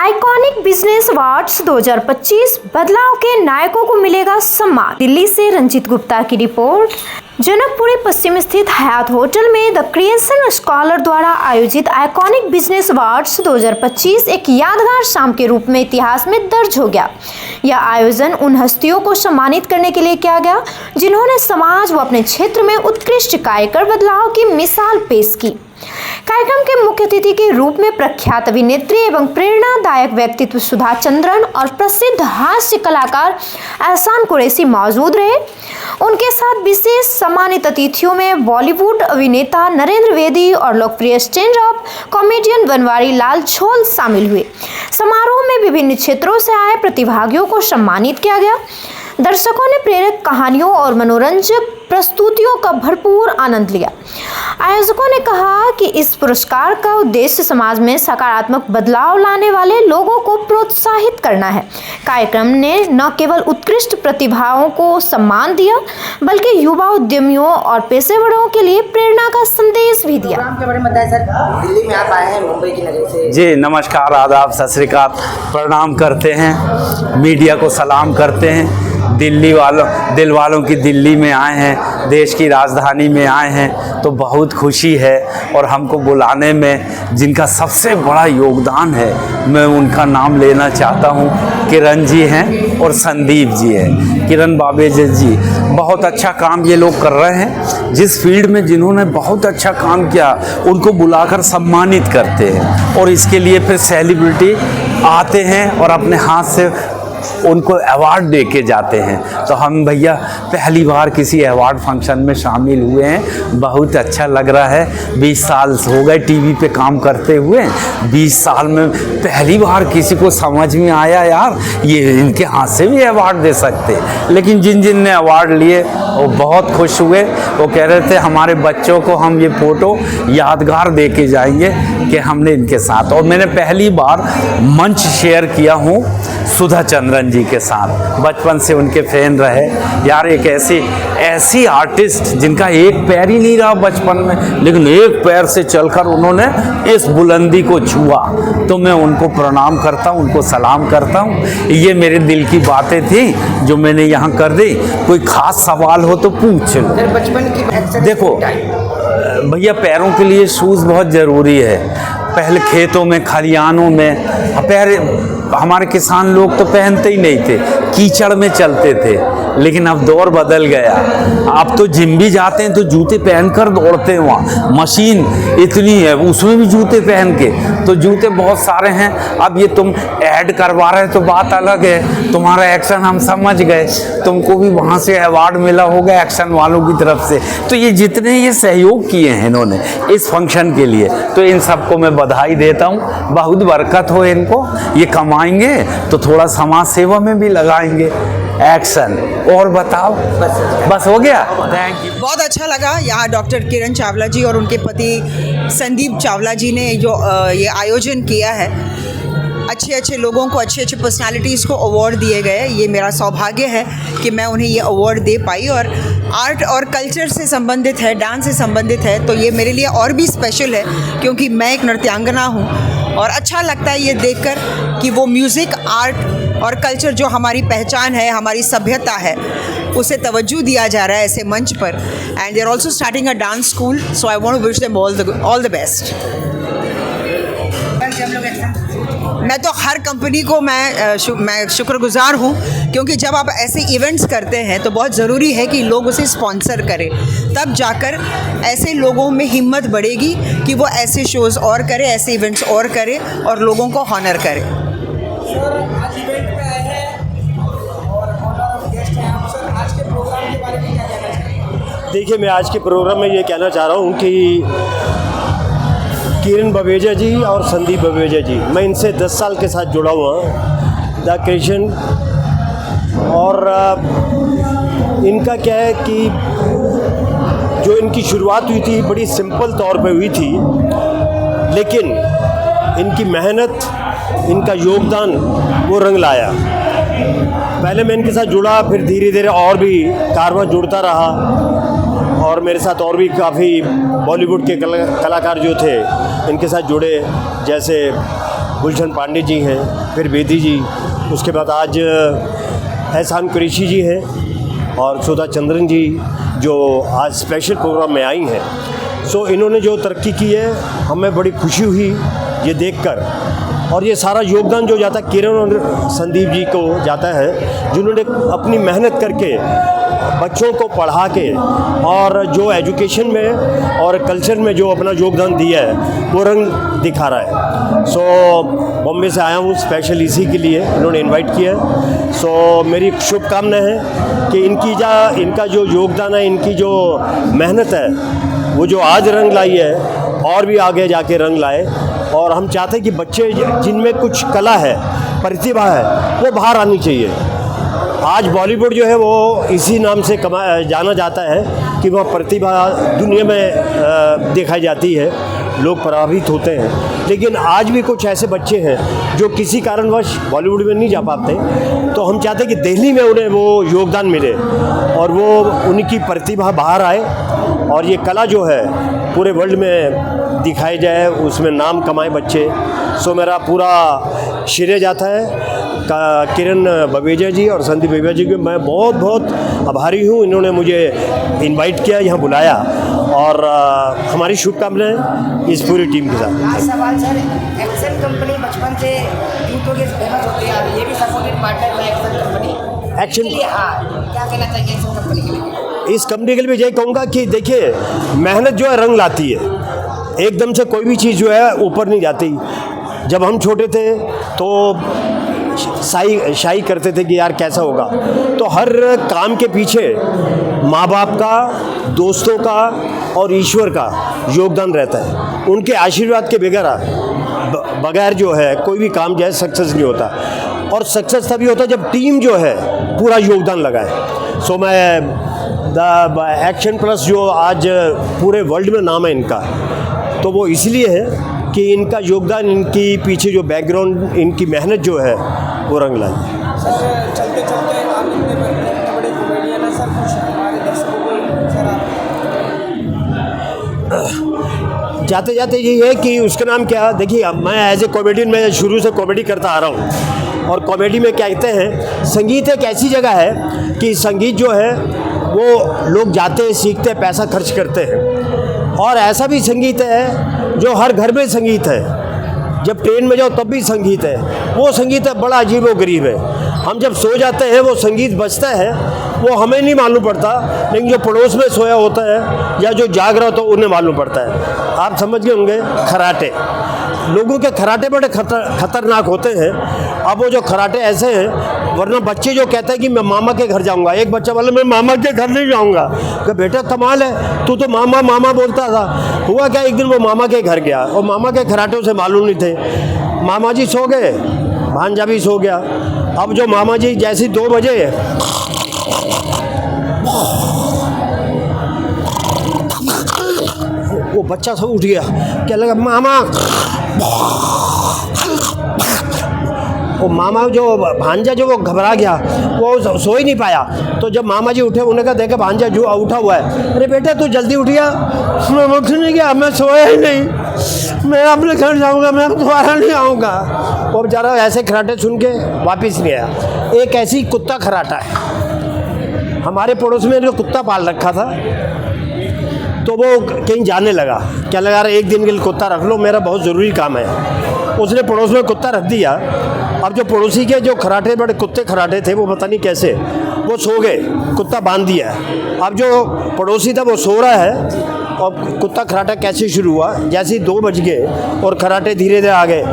Iconic business awards 2025 बदलाव के नायकों को मिलेगा सम्मान। दिल्ली से रंजीत गुप्ता की रिपोर्ट। जनकपुरी पश्चिम स्थित हयात होटल में द क्रिएशन स्कॉलर द्वारा आयोजित आइकॉनिक बिजनेस अवार्ड्स 2025 एक यादगार शाम के रूप में इतिहास में दर्ज हो गया। यह आयोजन उन हस्तियों को सम्मानित करने के लिए किया गया जिन्होंने समाज व अपने क्षेत्र में उत्कृष्ट कार्य कर बदलाव की मिसाल पेश की। कार्यक्रम के मुख्य अतिथि के रूप में प्रख्यात अभिनेत्री एवं प्रेरणादायक व्यक्तित्व सुधा चंद्रन और प्रसिद्ध हास्य कलाकार एहसान कुरैशी मौजूद रहे। उनके साथ विशेष सम्मानित अतिथियों में बॉलीवुड अभिनेता नरेंद्र बेदी और लोकप्रिय stand up comedian Banwari Lal झोल शामिल हुए। समारोह में विभिन्न क्षेत्रों से आए प्रतिभागियों को सम्मानित किया गया। दर्शकों ने प्रेरक कहानियों और मनोरंजक प्रस्तुतियों का भरपूर आनंद लिया। आयोजकों ने कहा कि इस पुरस्कार का उद्देश्य समाज में सकारात्मक बदलाव लाने वाले लोगों को प्रोत्साहित करना है। कार्यक्रम ने न केवल उत्कृष्ट प्रतिभाओं को सम्मान दिया बल्कि युवा उद्यमियों और पेशेवरों के लिए प्रेरणा का संदेश भी दिया। के बारे में बताएं सर, दिल्ली में आप आए हैं मुंबई की नगरी से। जी नमस्कार, आदाब, सत श्री अकाल, प्रणाम करते हैं, मीडिया को सलाम करते हैं। दिल वालों की दिल्ली में आए हैं, देश की राजधानी में आए हैं तो बहुत खुशी है। और हमको बुलाने में जिनका सबसे बड़ा योगदान है मैं उनका नाम लेना चाहता हूं। किरण जी हैं और संदीप जी हैं। किरण बाबेजा जी बहुत अच्छा काम ये लोग कर रहे हैं। जिस फील्ड में जिन्होंने बहुत अच्छा काम किया उनको बुलाकर सम्मानित करते हैं और इसके लिए फिर सेलिब्रिटी आते हैं और अपने हाथ से उनको अवार्ड दे के जाते हैं। तो हम भैया पहली बार किसी अवार्ड फंक्शन में शामिल हुए हैं, बहुत अच्छा लग रहा है। 20 साल हो गए टीवी पे काम करते हुए, 20 साल में पहली बार किसी को समझ में आया यार ये इनके हाथ से भी अवार्ड दे सकते। लेकिन जिन ने अवार्ड लिए वो बहुत खुश हुए। वो कह रहे थे हमारे बच्चों को हम ये फ़ोटो यादगार दे के जाएंगे कि हमने इनके साथ। और मैंने पहली बार मंच शेयर किया हूँ सुधा चंद्रन जी के साथ, बचपन से उनके फैन रहे यार। एक ऐसी आर्टिस्ट जिनका एक पैर ही नहीं रहा बचपन में, लेकिन एक पैर से चलकर उन्होंने इस बुलंदी को छुआ। तो मैं उनको प्रणाम करता हूँ, उनको सलाम करता हूँ। ये मेरे दिल की बातें थी जो मैंने यहाँ कर दी। कोई खास सवाल हो तो पूछ लो। बचपन की देखो भैया, पैरों के लिए शूज़ बहुत ज़रूरी है। पहले खेतों में खलिहानों में पैर हमारे किसान लोग तो पहनते ही नहीं थे, कीचड़ में चलते थे। लेकिन अब दौर बदल गया, अब तो जिम भी जाते हैं तो जूते पहनकर दौड़ते हैं। वहाँ मशीन इतनी है उसमें भी जूते पहन के, तो जूते बहुत सारे हैं। अब ये तुम ऐड करवा रहे तो बात अलग है, तुम्हारा एक्शन हम समझ गए, तुमको भी वहाँ से अवार्ड मिला होगा एक्शन वालों की तरफ से। तो ये जितने ये सहयोग किए हैं इन्होंने इस फंक्शन के लिए, तो इन सबको मैं बधाई देता हूँ। बहुत बरकत हो इनको, ये कमाएंगे तो थोड़ा समाज सेवा में भी लगाएंगे एक्शन। और बताओ, बस हो गया। Thank you. बहुत अच्छा लगा यहाँ डॉक्टर किरण चावला जी और उनके पति संदीप चावला जी ने जो ये आयोजन किया है। अच्छे लोगों को, अच्छे पर्सनालिटीज़ को अवार्ड दिए गए। ये मेरा सौभाग्य है कि मैं उन्हें ये अवार्ड दे पाई। और आर्ट और कल्चर से संबंधित है, डांस से संबंधित है, तो ये मेरे लिए और भी स्पेशल है क्योंकि मैं एक नृत्यांगना हूँ। और अच्छा लगता है ये देखकर कि वो म्यूज़िक, आर्ट और कल्चर जो हमारी पहचान है, हमारी सभ्यता है, उसे तवज्जो दिया जा रहा है ऐसे मंच पर। And they are also starting a dance school, so I want to wish them all the best. मैं तो हर कंपनी को मैं शुक्रगुजार हूँ क्योंकि जब आप ऐसे इवेंट्स करते हैं तो बहुत ज़रूरी है कि लोग उसे स्पॉन्सर करें, तब जाकर ऐसे लोगों में हिम्मत बढ़ेगी कि वो ऐसे शोज़ और करें, ऐसे इवेंट्स और करें और लोगों को हॉनर करें। देखिए, मैं आज के प्रोग्राम में ये कहना चाह रहा हूँ कि किरण बाबेजा जी और संदीप बाबेजा जी, मैं इनसे 10 साल के साथ जुड़ा हुआ हूँ द क्रिएशन। और इनका क्या है कि जो इनकी शुरुआत हुई थी बड़ी सिंपल तौर पे हुई थी, लेकिन इनकी मेहनत, इनका योगदान वो रंग लाया। पहले मैं इनके साथ जुड़ा, फिर धीरे धीरे और भी कारवां जुड़ता रहा और मेरे साथ और भी काफ़ी बॉलीवुड के कलाकार जो थे इनके साथ जुड़े, जैसे गुलशन पांडे जी हैं, फिर बेदी जी, उसके बाद आज एहसान कुरैशी जी हैं और सुधा चंद्रन जी जो आज स्पेशल प्रोग्राम में आई हैं। सो इन्होंने जो तरक्की की है हमें बड़ी खुशी हुई ये देखकर। और ये सारा योगदान जो जाता है किरण और संदीप जी को जाता है, जिन्होंने अपनी मेहनत करके बच्चों को पढ़ा के और जो एजुकेशन में और कल्चर में जो अपना योगदान दिया है वो रंग दिखा रहा है। सो बॉम्बे से आया हूँ स्पेशल इसी के लिए, इन्होंने इनवाइट किया है। सो मेरी शुभकामना है कि इनका जो योगदान है, इनकी जो मेहनत है, वो जो आज रंग लाई है और भी आगे जाके रंग लाए। और हम चाहते हैं कि बच्चे जिनमें कुछ कला है, प्रतिभा है, वो बाहर आनी चाहिए। आज बॉलीवुड जो है वो इसी नाम से जाना जाता है कि वह प्रतिभा दुनिया में दिखाई जाती है, लोग प्रभावित होते हैं। लेकिन आज भी कुछ ऐसे बच्चे हैं जो किसी कारणवश बॉलीवुड में नहीं जा पाते, तो हम चाहते हैं कि दिल्ली में उन्हें वो योगदान मिले और वो उनकी प्रतिभा बाहर आए और ये कला जो है पूरे वर्ल्ड में दिखाई जाए, उसमें नाम कमाए बच्चे। सो मेरा पूरा श्रेय जाता है किरण बवेजा जी और संदीप बवेजा जी को मैं बहुत बहुत आभारी हूँ। इन्होंने मुझे इनवाइट किया, यहाँ बुलाया और हमारी शुभकामनाएं इस पूरी टीम के साथ। लास्ट सवाल सर, एक्सेल कंपनी बचपन से जूतों के फेमस होती है, ये भी सपोर्टेड पार्टनर है एक्सेल कंपनी। एक्शन क्या कहना चाहिए एक्सेल कंपनी के लिए? इस कंपनी के लिए यही कहूँगा कि देखिए, मेहनत जो है रंग लाती है। एकदम से कोई भी चीज़ जो है ऊपर नहीं जाती। जब हम छोटे थे तो शाई करते थे कि यार कैसा होगा, तो हर काम के पीछे माँ बाप का, दोस्तों का और ईश्वर का योगदान रहता है। उनके आशीर्वाद के बगैर जो है कोई भी काम जो है सक्सेस नहीं होता। और सक्सेस तभी होता है जब टीम जो है पूरा योगदान लगाए। सो मैं द एक्शन प्लस जो आज पूरे वर्ल्ड में नाम है इनका, तो वो इसलिए है कि इनका योगदान, इनकी पीछे जो बैकग्राउंड, इनकी मेहनत जो है वो रंग लाई। सर चलते चलते आप इतने बड़े कॉमेडियन हैं सर, कुछ हमारे दर्शकों को सर आप जाते जाते ये है कि उसका नाम क्या, देखिए मैं एज ए कॉमेडियन मैं शुरू से कॉमेडी करता आ रहा हूँ। और कॉमेडी में क्या कहते हैं, संगीत एक ऐसी जगह है कि संगीत जो है वो लोग जाते हैं, सीखते हैं, पैसा खर्च करते हैं। और ऐसा भी संगीत है जो हर घर में संगीत है, जब ट्रेन में जाओ तब भी संगीत है। वो संगीत है बड़ा अजीब व गरीब है। हम जब सो जाते हैं वो संगीत बजता है, वो हमें नहीं मालूम पड़ता, लेकिन जो पड़ोस में सोया होता है या जो जाग रहा होता है उन्हें मालूम पड़ता है। आप समझ गए होंगे खराटे, लोगों के खराटे बड़े खतरनाक होते हैं। अब वो जो खराटे ऐसे हैं, वरना बच्चे जो कहते हैं कि मैं मामा के घर जाऊंगा, एक बच्चा बोला मैं मामा के घर नहीं जाऊंगा। कि बेटा कमाल है, तू तो मामा मामा बोलता था। हुआ क्या, एक दिन वो मामा के घर गया और मामा के खराटे उसे मालूम नहीं थे। मामा जी सो गए, भांजा भी सो गया। अब जो मामा जी जैसे 2 बजे वो बच्चा सब उठ गया, क्या लगा मामा। वो मामा जो भांजा जो वो घबरा गया, वो सो ही नहीं पाया। तो जब मामा जी उठे, उन्होंने कहा देखा भांजा जो उठा हुआ है। अरे बेटा तू जल्दी उठ गया। मैं उठ नहीं गया, मैं सोया ही नहीं, मैं अपने घर जाऊंगा, मैं दोबारा नहीं आऊँगा। वो बेचारा ऐसे खराटे सुन के वापस नहीं आया। एक ऐसी कुत्ता खराटा है, हमारे पड़ोस में जो कुत्ता पाल रखा था, तो वो कहीं जाने लगा, क्या लगा रहा एक दिन के लिए कुत्ता रख लो, मेरा बहुत ज़रूरी काम है। उसने पड़ोस में कुत्ता रख दिया। अब जो पड़ोसी के जो खराटे, बड़े कुत्ते खराटे थे, वो पता नहीं कैसे वो सो गए, कुत्ता बांध दिया। अब जो पड़ोसी था वो सो रहा है और कुत्ता खराटा कैसे शुरू हुआ, जैसे ही 2 बज गए और खराटे धीरे धीरे आ गए।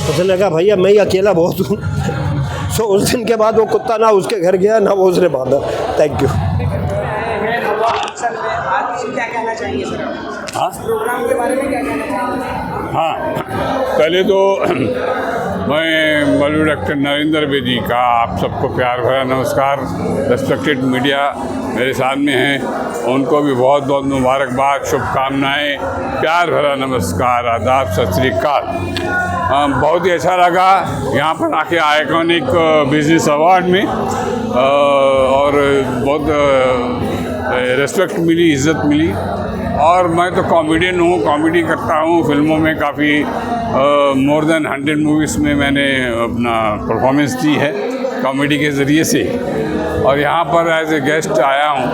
उसने लगा भैया मैं ही अकेला बहुत हूँ। सो उस दिन के बाद वो कुत्ता ना उसके घर गया ना वो उसने बांधा। Thank you. क्या कहना चाहिए सर, हाँ प्रोग्राम के बारे में क्या कहना चाहिए? हाँ, पहले तो मैं मौलवी डॉक्टर नरेंद्र बेदी का आप सबको प्यार भरा नमस्कार। रेस्पेक्टेड मीडिया मेरे सामने हैं, उनको भी बहुत बहुत मुबारकबाद, शुभकामनाएं, प्यार भरा नमस्कार, आदाब, सत श्री अकाल। बहुत ही अच्छा लगा यहाँ पर आके आइकॉनिक बिजनेस अवार्ड में और बहुत रेस्पेक्ट मिली, इज़्ज़त मिली। और मैं तो कॉमेडियन हूँ, कॉमेडी करता हूँ फिल्मों में, काफ़ी मोर देन 100 मूवीज़ में मैंने अपना परफॉर्मेंस दी है कॉमेडी के ज़रिए से। और यहाँ पर एज ए गेस्ट आया हूँ,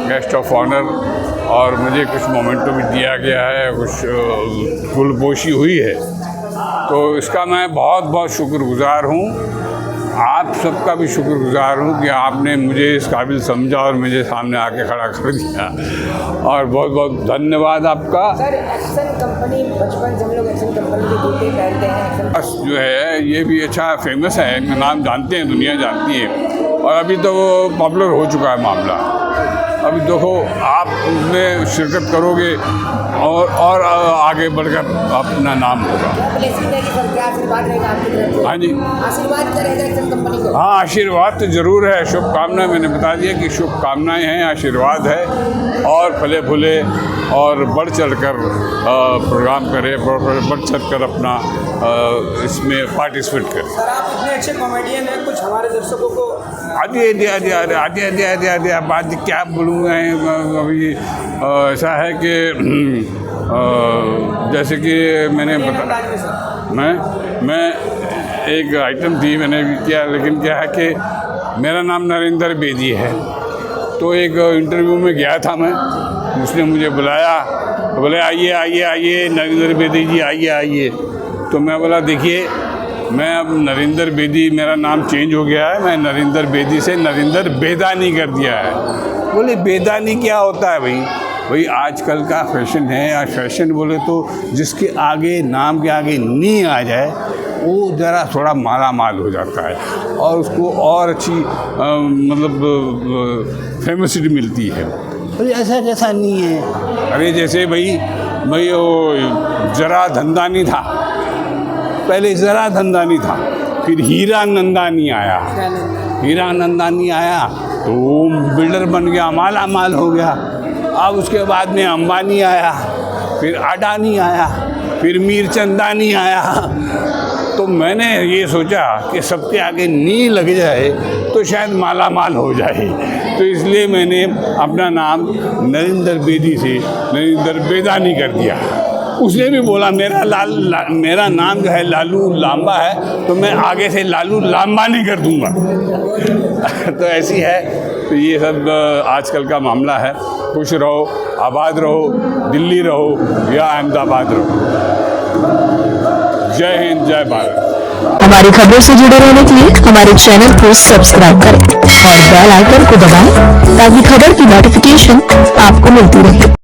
गेस्ट ऑफ ऑनर, और मुझे कुछ मोमेंटो भी दिया गया है, कुछ फूलपोशी हुई है, तो इसका मैं बहुत बहुत शुक्रगुज़ार हूँ। आप सबका भी शुक्रगुज़ार हूँ कि आपने मुझे इस काबिल समझा और मुझे सामने आके खड़ा कर दिया, और बहुत बहुत धन्यवाद आपका। सर, एक्शन कंपनी बचपन से हम लोग एक्शन कंपनी के जूते पहनते हैं। बस जो है ये भी अच्छा फेमस है, इनका नाम जानते हैं, दुनिया जानती है, और अभी तो वो पॉपुलर हो चुका है मामला। अभी देखो आप उसमें शिरकत करोगे और आगे बढ़कर अपना नाम होगा। ब्लेसिंग है कि सर, क्या आशीर्वाद रहेगा आपकी तरफ से? हाँ जी, आशीर्वाद क्या रहेगा एक्शन कंपनी को? हाँ, आशीर्वाद तो ज़रूर है, शुभकामनाएं मैंने बता दिया कि शुभकामनाएं हैं, आशीर्वाद है, और फले फूले और बढ़ चढ़ कर प्रोग्राम करें, बढ़ चढ़ कर अपना इसमें पार्टिसिपेट करें। सर, आप इतने अच्छे कॉमेडियन हैं, कुछ हमारे दर्शकों को आदि बात क्या बोलूँगा। अभी ऐसा है कि जैसे कि मैंने मैं एक आइटम थी, मैंने भी किया, लेकिन क्या है कि मेरा नाम नरेंद्र बेदी है। तो एक इंटरव्यू में गया था मैं, उसने मुझे बुलाया, तो बोले आइए आइए आइए नरेंद्र बेदी जी, आइए आइए। तो मैं बोला देखिए, मैं अब नरेंद्र बेदी, मेरा नाम चेंज हो गया है, मैं नरेंद्र बेदी से नरेंद्र बेदानी कर दिया है। बोले बेदानी क्या होता है भाई आजकल का फैशन है, या फैशन बोले तो जिसके आगे, नाम के आगे नी आ जाए, वो ज़रा थोड़ा माला माल हो जाता है, और उसको और अच्छी मतलब फेमसिटी मिलती है। बोले ऐसा जैसा नहीं है। अरे जैसे भाई वो ज़रा धंधानी था, पहले ज़रा धंधानी था, फिर हीरा नंदानी आया, हीरा नंदानी आया तो वो बिल्डर बन गया, माला माल हो गया। अब उसके बाद में अंबानी आया, फिर अडानी आया, फिर मीरचंदानी आया। तो मैंने ये सोचा कि सबके आगे नी लग जाए तो शायद माला माल हो जाए, तो इसलिए मैंने अपना नाम नरेंद्र बेदी से नरेंद्र बेदानी कर दिया। उसने भी बोला मेरा नाम जो है लालू लांबा है, तो मैं आगे से लालू लांबानी कर दूंगा। तो ऐसी है, तो ये सब आजकल का मामला है। खुश रहो, आबाद रहो, दिल्ली रहो या अहमदाबाद रहो। जय हिंद, जय भारत। हमारी खबरों से जुड़े रहने के लिए हमारे चैनल को सब्सक्राइब करें और बेल आइकन को दबाएं, ताकि खबर की नोटिफिकेशन आपको मिलती रहे।